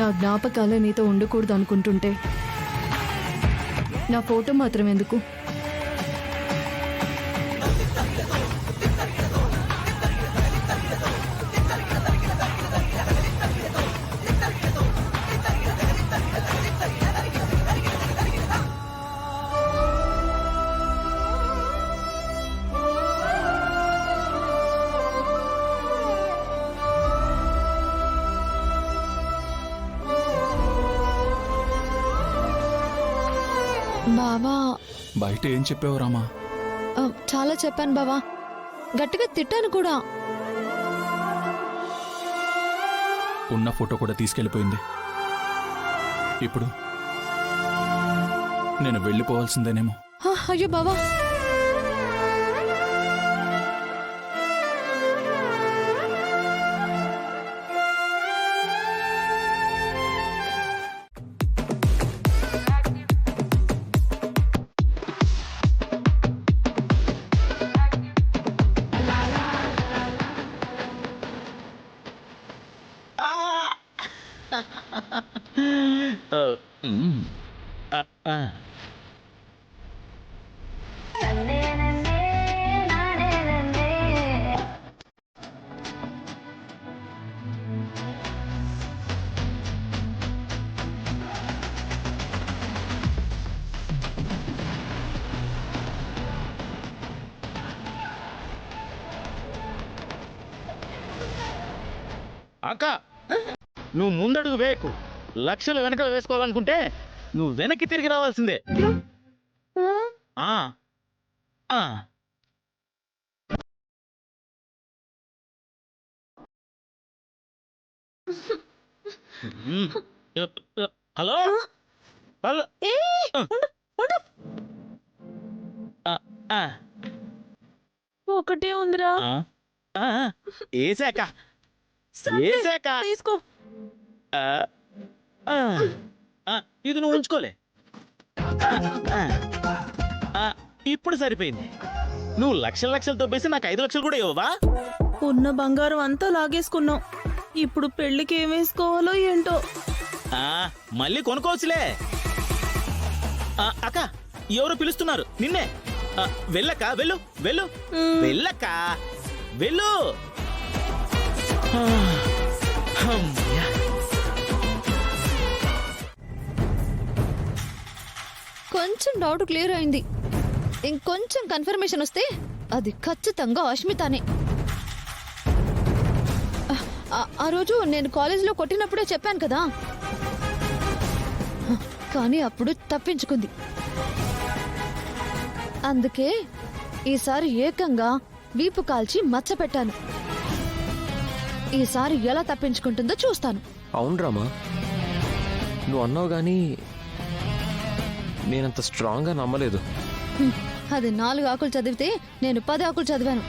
నా జ్ఞాపకాలే నీతో ఉండకూడదు అనుకుంటుంటే నా ఫోటో మాత్రం ఎందుకు? బావా, బయట ఏం చెప్పావు రామా? చాలా చెప్పాను బావా, గట్టిగా తిట్టాను కూడా. ఉన్న ఫోటో కూడా తీసుకెళ్ళిపోయింది. ఇప్పుడు నేను వెళ్ళిపోవాల్సిందేనేమో. అయ్యో బావా, అక్క, నువ్వు ముందడుగు వేయకు. లక్షలు వెనక వేసుకోవాలనుకుంటే నువ్వు వెనక్కి తిరిగి రావాల్సిందే. ఆ ఆ హలో హలో, ఒకటే ఉందిరా. ఏసాక ఏసాక తీసుకో. ఇది నువ్వు ఉంచుకోలే. ఇప్పుడు సరిపోయింది. నువ్వు లక్షలు తొప్పేసి నాకు 5 లక్షలు కూడా ఇవ్వవా? ఉన్న బంగారం అంతా లాగేసుకున్నాం. ఇప్పుడు పెళ్లికి ఏం వేసుకోవాలో ఏంటో. మళ్ళీ కొనుక్కోవచ్చులే. అక్క, ఎవరు పిలుస్తున్నారు నిన్నే. వెళ్ళక్క, వెళ్ళు వెళ్ళు, వెళ్ళక్క, వెళ్ళు. కొంచెం డౌట్ క్లియర్ అయింది. ఇంకొంచెం కన్ఫర్మేషన్ వస్తే అది ఖచ్చితంగా అష్మితానే. ఆ రోజు నేను కాలేజీలో కొట్టినప్పుడే చెప్పాను కదా, కానీ అప్పుడు తప్పించుకుంది. అందుకే ఈసారి ఏకంగా వీపు కాల్చి మచ్చ పెట్టాను. ఈసారి ఎలా తప్పించుకుంటుందో చూస్తాను. అవును రామా, నువ్వు అన్నావు గానీ నేనంత స్ట్రాంగ్గా నమ్మలేదు. అది 4 ఆకులు చదివితే నేను 10 ఆకులు చదివాను.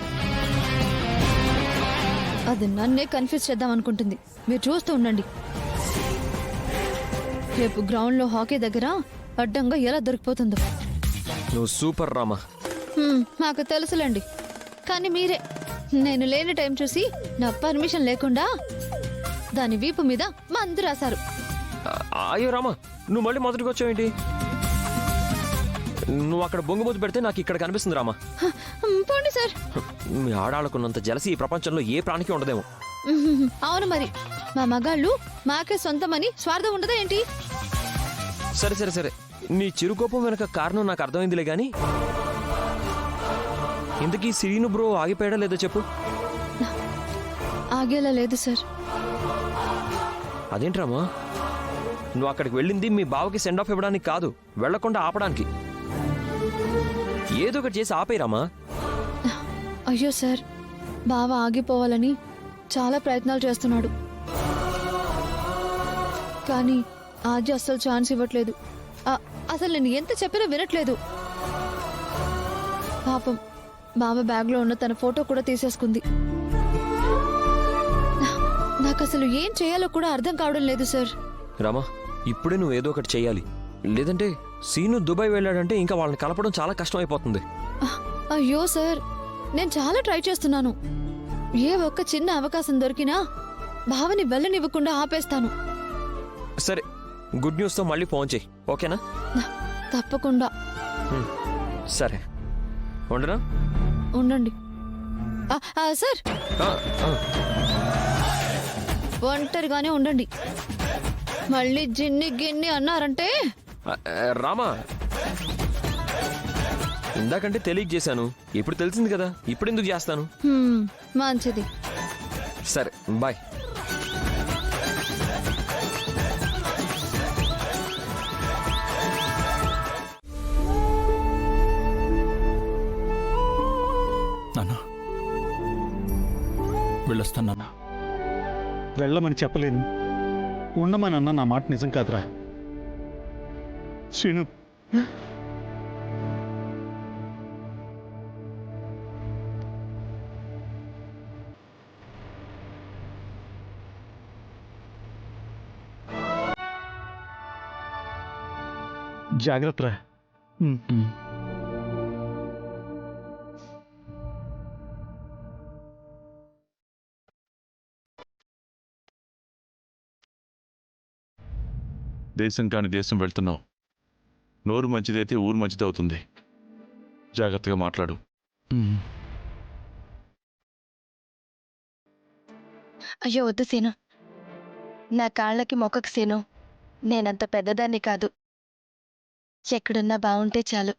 అది నన్నే కన్ఫ్యూజ్ చేద్దాం అనుకుంటుంది. మీరు చూస్తూ ఉండండి. రేపు గ్రౌండ్లో హాకీ దగ్గర అడ్డంగా ఎలా దొరికిపోతుందో. నువ్వు సూపర్ రామా. నాకు తెలుసులేండి, కానీ మీరే నేను లేని టైం చూసి నా పర్మిషన్ లేకుండా దాని వీపు మీద మందు రాశారు. అయ్యో రామా, నువ్వు మళ్ళీ మొదటికి వచ్చావేంటి? నువ్వు అక్కడ బొంగుమూతి పెడితే నాకు ఇక్కడ కనిపిస్తుంది రామా. పోండి సార్. మీ ఆడాళ్ళకున్నంత జలసి ఈ ప్రపంచంలో ఏ ప్రాణికి ఉండదేమో. అవును మరి, మా మగాళ్ళు మాకే సొంతమని స్వార్థం ఉండదా ఏంటి? సరే సరే సరే, నీ చిరుకోపం వెనక కారణం నాకు అర్థమైందిలే గాని, ఇంతకీ సిరీను బ్రో ఆగిపోయాడా లేదో చెప్పు. ఆగేలా లేదు సార్. అదేంట్రామా, నువ్వు అక్కడికి వెళ్ళింది మీ బావకి సెండ్ ఆఫ్ ఇవ్వడానికి కాదు, వెళ్లకుండా ఆపడానికి. ఏదో ఒకటి చేసి ఆపేరామా. అయ్యో సార్, బావ ఆగిపోవాలని చాలా ప్రయత్నాలు చేస్తున్నాడు, కానీ ఆద్య అస్సలు ఛాన్స్ ఇవ్వట్లేదు. అసలు నేను ఎంత చెప్పినా వినట్లేదు. పాపం బావ బ్యాగ్లో ఉన్న తన ఫోటో కూడా తీసేసుకుంది. నాకు అసలు ఏం చేయాలో కూడా అర్థం కావడం లేదు సార్. రామా, ఇప్పుడే నువ్వు ఏదో ఒకటి చెయ్యాలి, లేదంటే సీను దుబాయ్ వెళ్ళాడంటే ఇంకా వాళ్ళని కలపడం చాలా కష్టం అయిపోతుంది. అయ్యో సార్, నేను చాలా ట్రై చేస్తున్నాను. ఏ ఒక్క చిన్న అవకాశం దొరికినా భావని వెళ్ళనివ్వకుండా ఆపేస్తాను. సరే, గుడ్ న్యూస్తో మళ్ళీ ఫోన్ చేయి, ఓకేనా? తప్పకుండా. సరే, ఉండనా? ఉండండి. సార్, ఆ, ఆ. ఒంటరిగానే ఉండండి. మళ్ళీ జిన్ని గిన్ని అన్నారంటే రామా, ఇందాకంటే తెలియక చేశాను, ఇప్పుడు తెలిసింది కదా, ఇప్పుడు ఎందుకు చేస్తాను? మంచిది. సరే, బాయ్. నాన్న వెళ్ళొస్తాను నాన్న. వెళ్ళమని చెప్పలేను, ఉండమని అన్న నా మాట నిజం కాదురా శ్రీను. జాగ్రత్త రా. దేశం కాని దేశం వెళ్తున్నావు. నోరు మంచిదైతే ఊరు మంచిదవుతుంది. జాగ్రత్తగా మాట్లాడు. అయ్యో వద్దు సీను, నా కాళ్ళకి మొక్కకు సీను. నేనంత పెద్దదాన్ని కాదు, ఎక్కడున్నా బాగుంటే చాలు.